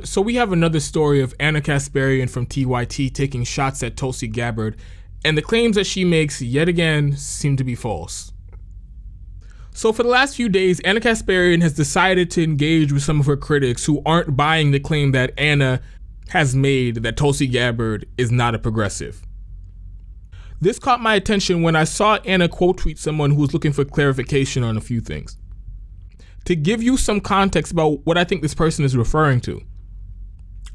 another story of Anna Kasparian from TYT taking shots at Tulsi Gabbard, and the claims that she makes yet again seem to be false. So for the last few days, Anna Kasparian has decided to engage with some of her critics who aren't buying the claim that Anna has made that Tulsi Gabbard is not a progressive. This caught my attention when I saw Anna quote tweet someone who was looking for clarification on a few things. To give you some context about what I think this person is referring to,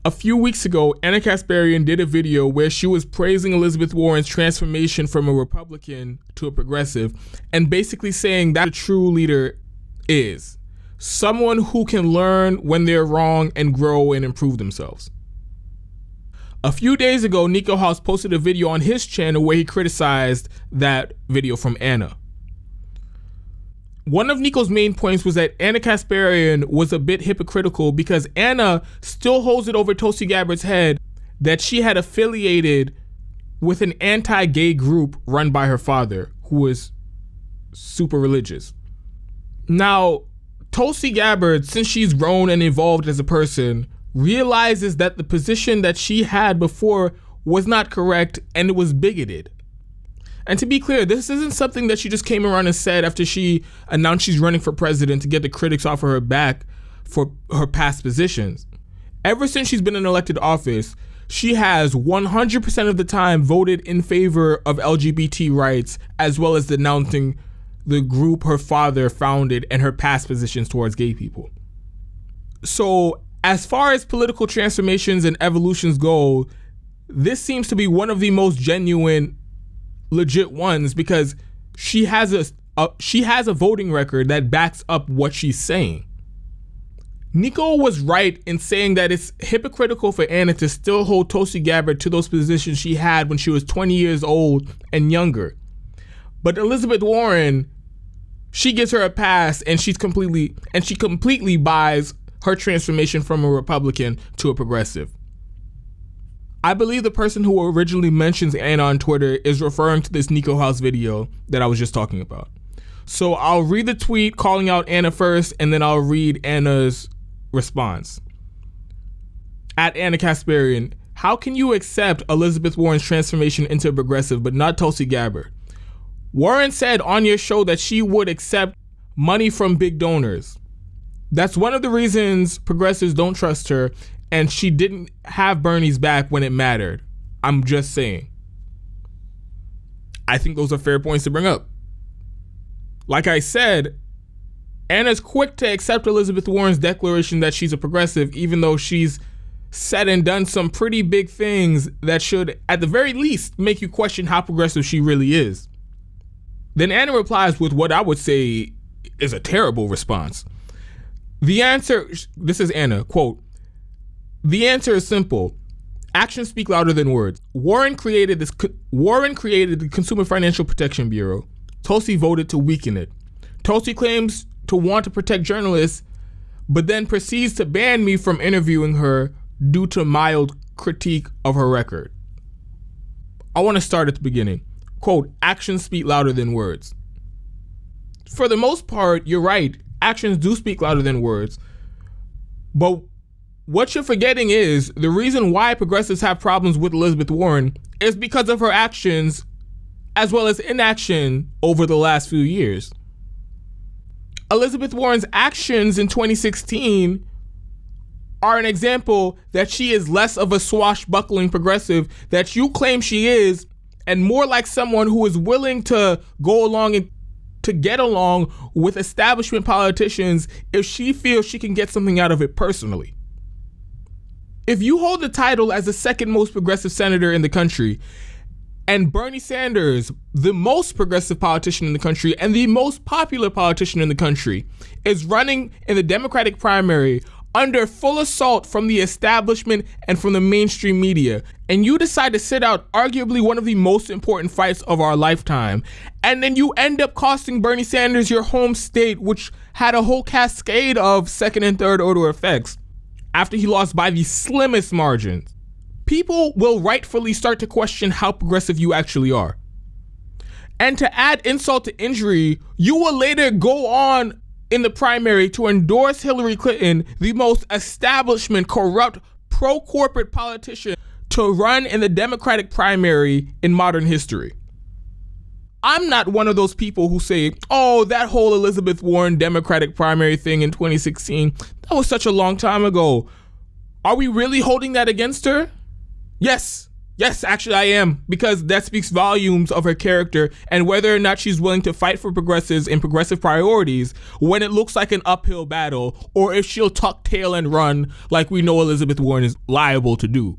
a few weeks ago, Anna Kasparian did a video where she was praising Elizabeth Warren's transformation from a Republican to a progressive, and basically saying that a true leader is someone who can learn when they're wrong and grow and improve themselves. A few days ago, Nico House posted a video on his channel where he criticized that video from Anna. One of Nico's main points was that Anna Kasparian was a bit hypocritical because Anna still holds it over Tulsi Gabbard's head that she had affiliated with an anti-gay group run by her father, who was super religious. Now, Tulsi Gabbard, since she's grown and evolved as a person, realizes that the position that she had before was not correct and it was bigoted. And to be clear, this isn't something that she just came around and said after she announced she's running for president to get the critics off of her back for her past positions. Ever since she's been in elected office, she has 100% of the time voted in favor of LGBT rights, as well as denouncing the group her father founded and her past positions towards gay people. So as far as political transformations and evolutions go, this seems to be one of the most genuine, legit ones, because she has a voting record that backs up what she's saying. Nico was right in saying that it's hypocritical for Anna to still hold Tulsi Gabbard to those positions she had when she was 20 years old and younger. But Elizabeth Warren, she gives her a pass, and she completely buys her transformation from a Republican to a progressive. I believe the person who originally mentions Anna on Twitter is referring to this Nico House video that I was just talking about. So I'll read the tweet calling out Anna first, and then I'll read Anna's response. At Anna Kasparian, how can you accept Elizabeth Warren's transformation into a progressive but not Tulsi Gabbard? Warren said on your show that she would accept money from big donors. That's one of the reasons progressives don't trust her, and she didn't have Bernie's back when it mattered. I'm just saying. I think those are fair points to bring up. Like I said, Anna's quick to accept Elizabeth Warren's declaration that she's a progressive, even though she's said and done some pretty big things that should, at the very least, make you question how progressive she really is. Then Anna replies with what I would say is a terrible response. The answer, this is Anna, quote, "The answer is simple. Actions speak louder than words. Warren created the Consumer Financial Protection Bureau. Tulsi voted to weaken it. Tulsi claims to want to protect journalists, but then proceeds to ban me from interviewing her due to mild critique of her record." I want to start at the beginning. Quote, "Actions speak louder than words." For the most part, you're right. Actions do speak louder than words. But what you're forgetting is the reason why progressives have problems with Elizabeth Warren is because of her actions as well as inaction over the last few years. Elizabeth Warren's actions in 2016 are an example that she is less of a swashbuckling progressive that you claim she is, and more like someone who is willing to go along and to get along with establishment politicians if she feels she can get something out of it personally. If you hold the title as the second most progressive senator in the country, and Bernie Sanders, the most progressive politician in the country and the most popular politician in the country, is running in the Democratic primary under full assault from the establishment and from the mainstream media, and you decide to sit out arguably one of the most important fights of our lifetime, and then you end up costing Bernie Sanders your home state, which had a whole cascade of second and third order effects after he lost by the slimmest margins, people will rightfully start to question how progressive you actually are. And to add insult to injury, you will later go on in the primary to endorse Hillary Clinton, the most establishment, corrupt, pro-corporate politician to run in the Democratic primary in modern history. I'm not one of those people who say, oh, that whole Elizabeth Warren Democratic primary thing in 2016, that was such a long time ago. Are we really holding that against her? Yes, actually I am, because that speaks volumes of her character and whether or not she's willing to fight for progressives and progressive priorities when it looks like an uphill battle, or if she'll tuck tail and run like we know Elizabeth Warren is liable to do.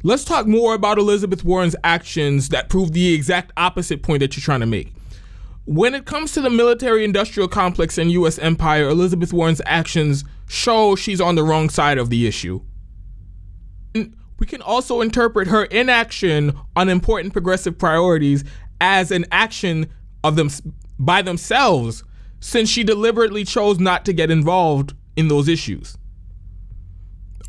Let's talk more about Elizabeth Warren's actions that prove the exact opposite point that you're trying to make. When it comes to the military-industrial complex and U.S. empire, Elizabeth Warren's actions show she's on the wrong side of the issue. We can also interpret her inaction on important progressive priorities as an action of them by themselves, since she deliberately chose not to get involved in those issues.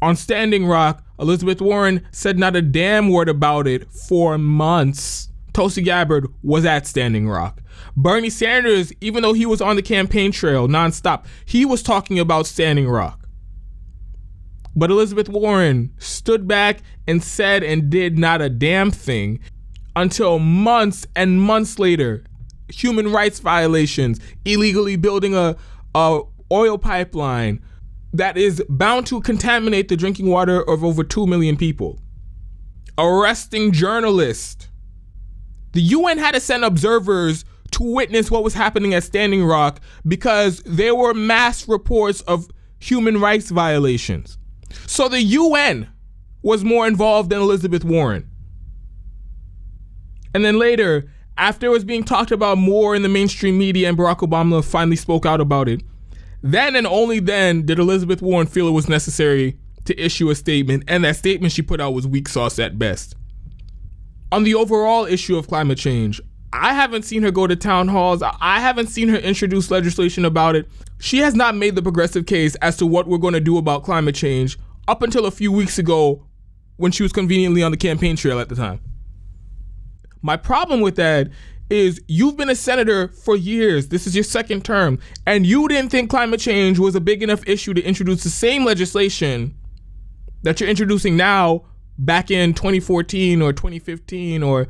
On Standing Rock, Elizabeth Warren said not a damn word about it for months. Tulsi Gabbard was at Standing Rock. Bernie Sanders, even though he was on the campaign trail nonstop, he was talking about Standing Rock. But Elizabeth Warren stood back and said and did not a damn thing until months and months later. Human rights violations, illegally building a oil pipeline that is bound to contaminate the drinking water of over 2 million people. Arresting journalists. The UN had to send observers to witness what was happening at Standing Rock because there were mass reports of human rights violations. So the UN was more involved than Elizabeth Warren. And then later, after it was being talked about more in the mainstream media and Barack Obama finally spoke out about it, then and only then did Elizabeth Warren feel it was necessary to issue a statement, and that statement she put out was weak sauce at best. On the overall issue of climate change, I haven't seen her go to town halls. I haven't seen her introduce legislation about it. She has not made the progressive case as to what we're going to do about climate change up until a few weeks ago when she was conveniently on the campaign trail at the time. My problem with that is you've been a senator for years. This is your second term, and you didn't think climate change was a big enough issue to introduce the same legislation that you're introducing now back in 2014 or 2015 or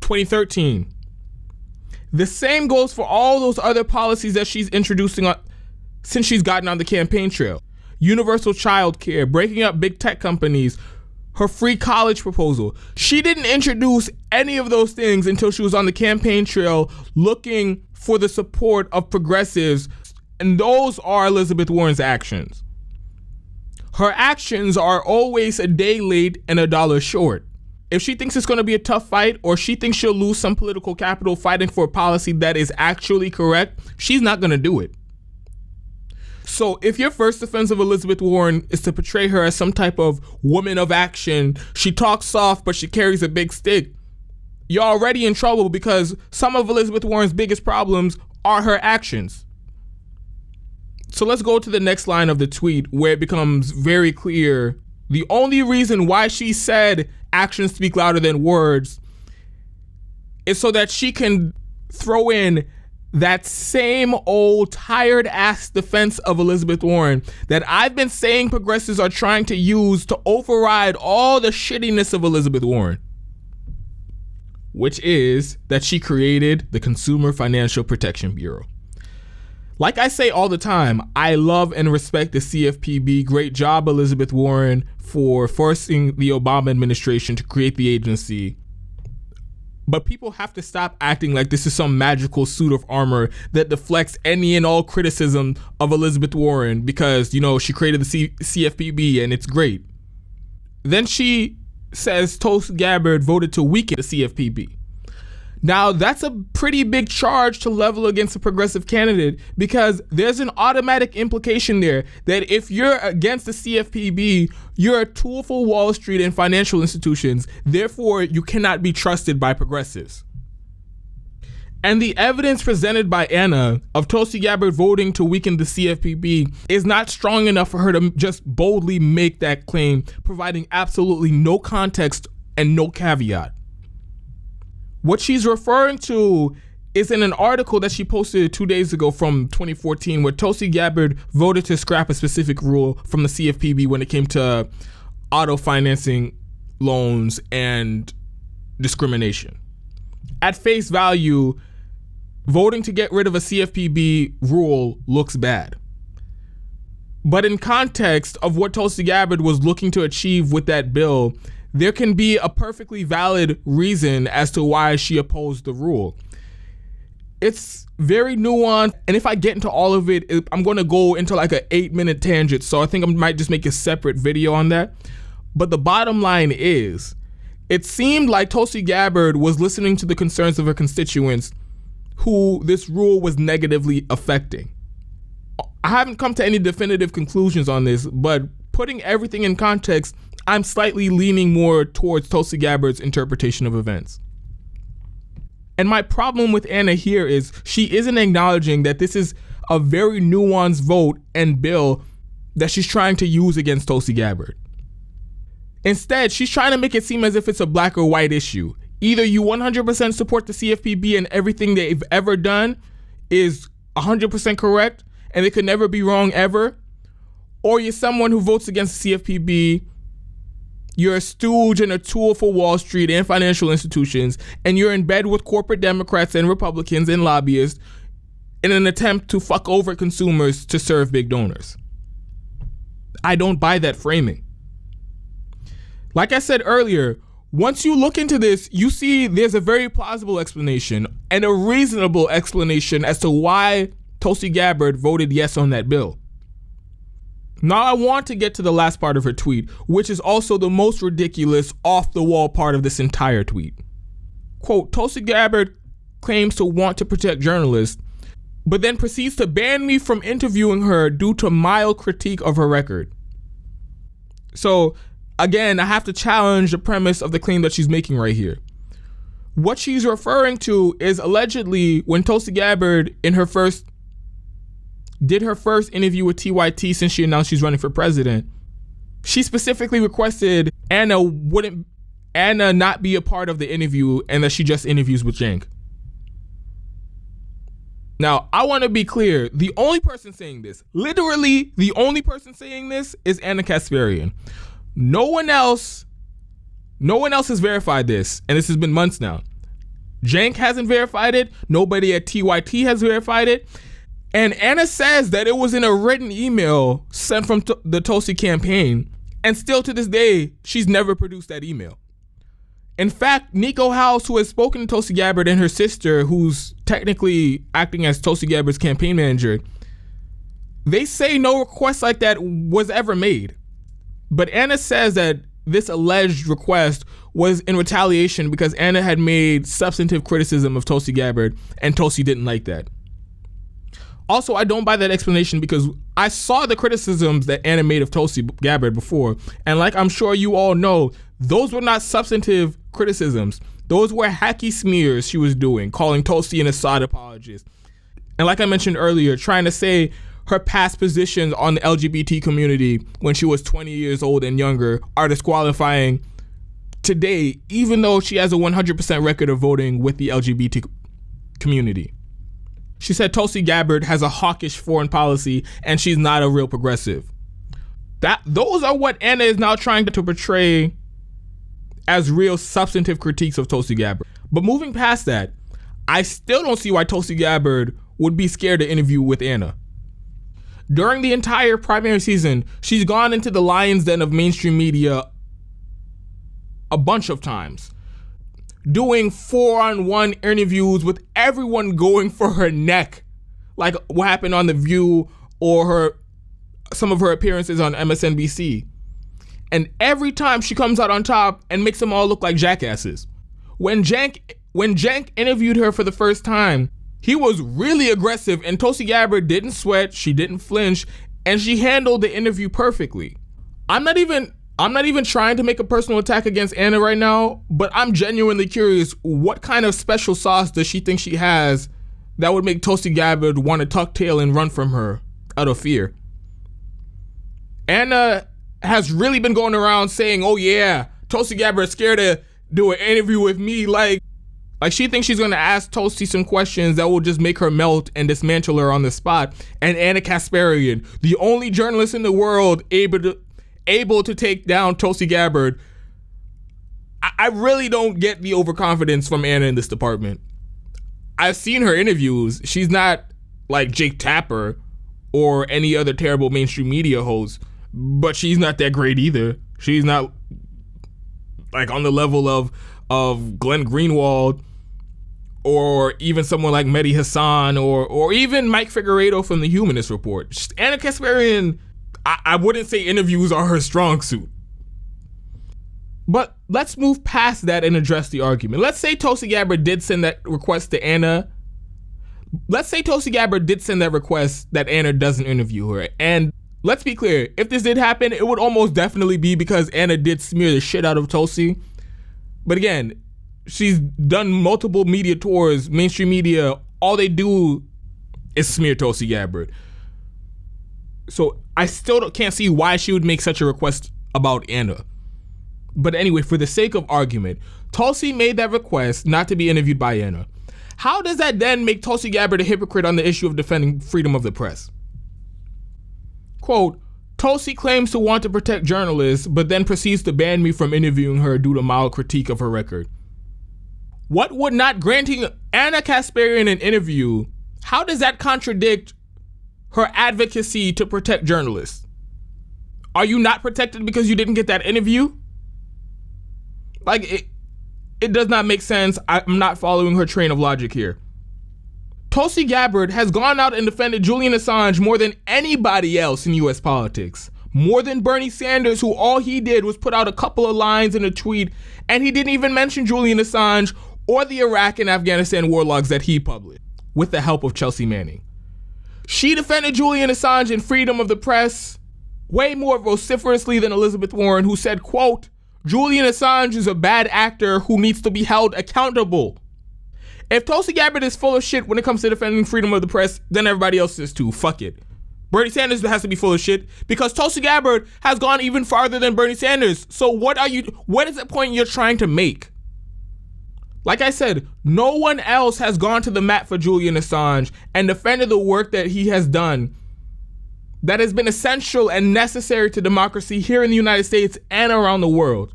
2013. The same goes for all those other policies that she's introducing since she's gotten on the campaign trail. Universal child care, breaking up big tech companies, her free college proposal. She didn't introduce any of those things until she was on the campaign trail looking for the support of progressives, and those are Elizabeth Warren's actions. Her actions are always a day late and a dollar short. If she thinks it's going to be a tough fight, or she thinks she'll lose some political capital fighting for a policy that is actually correct, she's not going to do it. So if your first defense of Elizabeth Warren is to portray her as some type of woman of action, she talks soft but she carries a big stick, you're already in trouble, because some of Elizabeth Warren's biggest problems are her actions. So let's go to the next line of the tweet where it becomes very clear the only reason why she said actions speak louder than words is so that she can throw in that same old tired ass defense of Elizabeth Warren that I've been saying progressives are trying to use to override all the shittiness of Elizabeth Warren, which is that she created the Consumer Financial Protection Bureau. Like I say all the time, I love and respect the CFPB. Great job, Elizabeth Warren, for forcing the Obama administration to create the agency. But people have to stop acting like this is some magical suit of armor that deflects any and all criticism of Elizabeth Warren because, you know, she created the CFPB and it's great. Then she says Tulsi Gabbard voted to weaken the CFPB. Now, that's a pretty big charge to level against a progressive candidate, because there's an automatic implication there that if you're against the CFPB, you're a tool for Wall Street and financial institutions. Therefore, you cannot be trusted by progressives. And the evidence presented by Anna of Tulsi Gabbard voting to weaken the CFPB is not strong enough for her to just boldly make that claim, providing absolutely no context and no caveat. What she's referring to is in an article that she posted 2 days ago from 2014, where Tulsi Gabbard voted to scrap a specific rule from the CFPB when it came to auto financing loans and discrimination. At face value, voting to get rid of a CFPB rule looks bad. But in context of what Tulsi Gabbard was looking to achieve with that bill, there can be a perfectly valid reason as to why she opposed the rule. It's very nuanced, and if I get into all of it, I'm going to go into like an 8-minute tangent, so I think I might just make a separate video on that. But the bottom line is, it seemed like Tulsi Gabbard was listening to the concerns of her constituents who this rule was negatively affecting. I haven't come to any definitive conclusions on this, but putting everything in context, I'm slightly leaning more towards Tulsi Gabbard's interpretation of events. And my problem with Anna here is she isn't acknowledging that this is a very nuanced vote and bill that she's trying to use against Tulsi Gabbard. Instead, she's trying to make it seem as if it's a black or white issue. Either you 100% support the CFPB and everything they've ever done is 100% correct and they could never be wrong ever, or you're someone who votes against the CFPB, you're a stooge and a tool for Wall Street and financial institutions, and you're in bed with corporate Democrats and Republicans and lobbyists in an attempt to fuck over consumers to serve big donors. I don't buy that framing. Like I said earlier, once you look into this, you see there's a very plausible explanation and a reasonable explanation as to why Tulsi Gabbard voted yes on that bill. Now I want to get to the last part of her tweet, which is also the most ridiculous, off-the-wall part of this entire tweet. Quote, Tulsi Gabbard claims to want to protect journalists, but then proceeds to ban me from interviewing her due to mild critique of her record. So, again, I have to challenge the premise of the claim that she's making right here. What she's referring to is allegedly when Tulsi Gabbard did her first interview with TYT since she announced she's running for president, she specifically requested Anna not be a part of the interview and that she just interviews with Cenk. Now, I want to be clear. The only person saying this, literally the only person saying this, is Anna Kasparian. No one else has verified this, and this has been months now. Cenk hasn't verified it. Nobody at TYT has verified it. And Anna says that it was in a written email sent from the Tulsi campaign, and still to this day, she's never produced that email. In fact, Nico House, who has spoken to Tulsi Gabbard, and her sister, who's technically acting as Tulsi Gabbard's campaign manager, they say no request like that was ever made. But Anna says that this alleged request was in retaliation because Anna had made substantive criticism of Tulsi Gabbard, and Tulsi didn't like that. Also, I don't buy that explanation because I saw the criticisms that Anna made of Tulsi Gabbard before, and like I'm sure you all know, those were not substantive criticisms. Those were hacky smears she was doing, calling Tulsi an Assad apologist. And like I mentioned earlier, trying to say her past positions on the LGBT community when she was 20 years old and younger are disqualifying today, even though she has a 100% record of voting with the LGBT community. She said Tulsi Gabbard has a hawkish foreign policy and she's not a real progressive. Those are what Anna is now trying to portray as real substantive critiques of Tulsi Gabbard. But moving past that, I still don't see why Tulsi Gabbard would be scared to interview with Anna. During the entire primary season, she's gone into the lion's den of mainstream media a bunch of times, doing 4-on-1 interviews with everyone going for her neck, like what happened on The View or some of her appearances on MSNBC. And every time she comes out on top and makes them all look like jackasses. When Cenk interviewed her for the first time, he was really aggressive, and Tulsi Gabbard didn't sweat, she didn't flinch, and she handled the interview perfectly. I'm not even trying to make a personal attack against Anna right now, but I'm genuinely curious, what kind of special sauce does she think she has that would make Tulsi Gabbard want to tuck tail and run from her out of fear? Anna has really been going around saying, oh yeah, Tulsi Gabbard is scared to do an interview with me. Like, Like, she thinks she's going to ask Tulsi some questions that will just make her melt and dismantle her on the spot. And Anna Kasparian, the only journalist in the world able to take down Tulsi Gabbard. I really don't get the overconfidence from Anna in this department. I've seen her interviews. She's not like Jake Tapper or any other terrible mainstream media host, but she's not that great either. She's not like on the level of Glenn Greenwald or even someone like Mehdi Hassan or even Mike Figueredo from the Humanist Report. Anna Kasparian, I wouldn't say interviews are her strong suit. But let's move past that and address the argument. Let's say Tulsi Gabbard did send that request to Anna. Let's say Tulsi Gabbard did send that request that Anna doesn't interview her. And let's be clear, if this did happen, it would almost definitely be because Anna did smear the shit out of Tulsi. But again, she's done multiple media tours, mainstream media. All they do is smear Tulsi Gabbard. So I still can't see why she would make such a request about Anna. But anyway, for the sake of argument, Tulsi made that request not to be interviewed by Anna. How does that then make Tulsi Gabbard a hypocrite on the issue of defending freedom of the press? Quote, Tulsi claims to want to protect journalists, but then proceeds to ban me from interviewing her due to mild critique of her record. What would not granting Anna Kasparian an interview, how does that contradict her advocacy to protect journalists? Are you not protected because you didn't get that interview? Like, it does not make sense. I'm not following her train of logic here. Tulsi Gabbard has gone out and defended Julian Assange more than anybody else in US politics. More than Bernie Sanders, who all he did was put out a couple of lines in a tweet, and he didn't even mention Julian Assange or the Iraq and Afghanistan war logs that he published, with the help of Chelsea Manning. She defended Julian Assange and freedom of the press way more vociferously than Elizabeth Warren, who said, quote, Julian Assange is a bad actor who needs to be held accountable. If Tulsi Gabbard is full of shit when it comes to defending freedom of the press, then everybody else is too. Fuck it. Bernie Sanders has to be full of shit because Tulsi Gabbard has gone even farther than Bernie Sanders. So what is the point you're trying to make? Like I said, no one else has gone to the mat for Julian Assange and defended the work that he has done that has been essential and necessary to democracy here in the United States and around the world.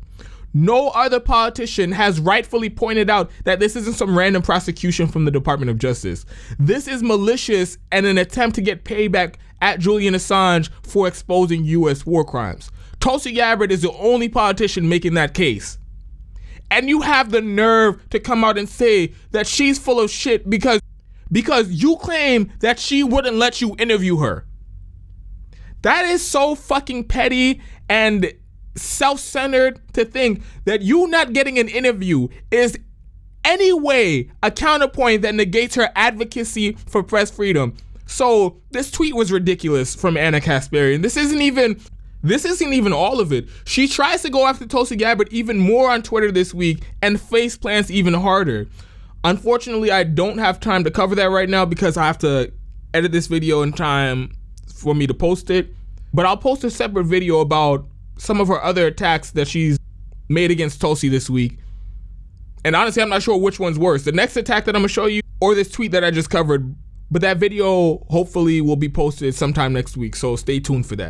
No other politician has rightfully pointed out that this isn't some random prosecution from the Department of Justice. This is malicious and an attempt to get payback at Julian Assange for exposing U.S. war crimes. Tulsi Gabbard is the only politician making that case. And you have the nerve to come out and say that she's full of shit because you claim that she wouldn't let you interview her. That is so fucking petty and self-centered to think that you not getting an interview is any way a counterpoint that negates her advocacy for press freedom. So this tweet was ridiculous from Anna Kasparian. This isn't even all of it. She tries to go after Tulsi Gabbard even more on Twitter this week and face plants even harder. Unfortunately, I don't have time to cover that right now because I have to edit this video in time for me to post it. But I'll post a separate video about some of her other attacks that she's made against Tulsi this week. And honestly, I'm not sure which one's worse. The next attack that I'm gonna show you or this tweet that I just covered. But that video hopefully will be posted sometime next week. So stay tuned for that.